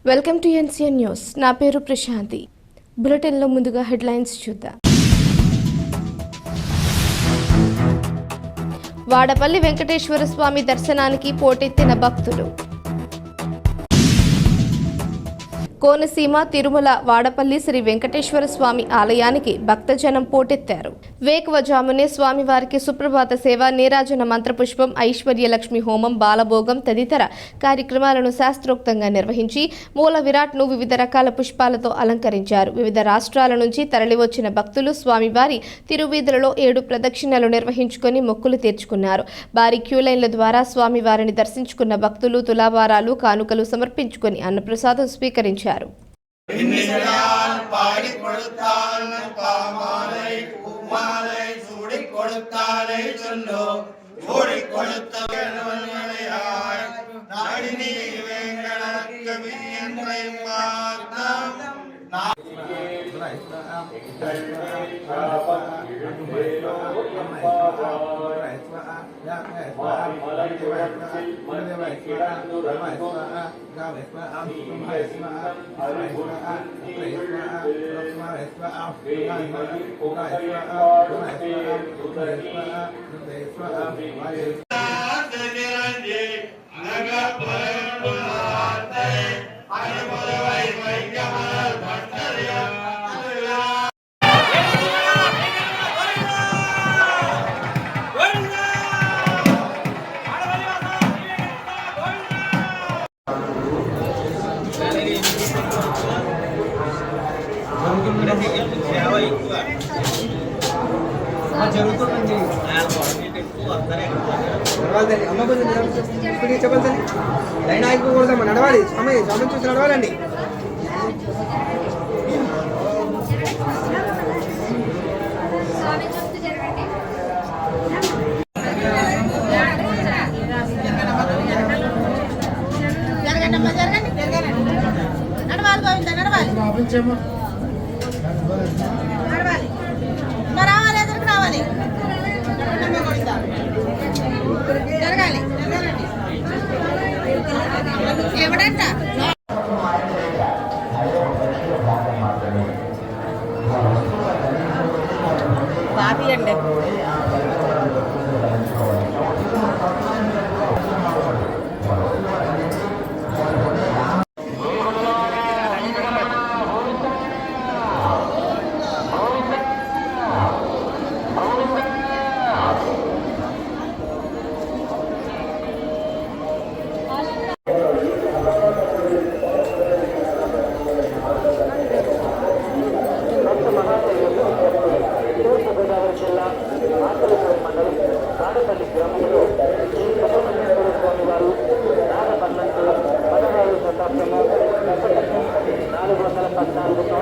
Welcome to NCN news. నా పేరు ప్రశాంతి. బులెటిన్లో ముందుగా హెడ్లైన్స్ చూద్దాం. వాడపల్లి వెంకటేశ్వర స్వామి దర్శనానికి పోటెత్తిన భక్తులు. కోనసీమ తిరుమల వాడపల్లి శ్రీ వెంకటేశ్వర స్వామి ఆలయానికి భక్తజనం పోటెత్తారు. వేకువజామునే స్వామివారికి సుప్రభాత సేవ, నీరాజన మంత్రపుష్పం, ఐశ్వర్యలక్ష్మి హోమం, బాలభోగం తదితర కార్యక్రమాలను శాస్త్రోక్తంగా నిర్వహించి మూల విరాట్ను వివిధ రకాల పుష్పాలతో అలంకరించారు. వివిధ రాష్ట్రాల నుంచి తరలివచ్చిన భక్తులు స్వామివారి తిరువీధులలో 7 ప్రదక్షిణలు నిర్వహించుకొని మొక్కులు తీర్చుకున్నారు. భారీ క్యూలైన్ల ద్వారా స్వామివారిని దర్శించుకున్న భక్తులు తులాభారాలు, కానుకలు సమర్పించుకొని అన్నప్రసాదం స్వీకరించారు. జరుగుతుందండి అమ్మ కొంచెం చెప్పాలి. లైన్ ఆగిపోకూడదమ్మా, నడవాలి. సమయం చూసి నడవాలండి. ఎవడంట బాబీ అండి నాలుగు వందల 14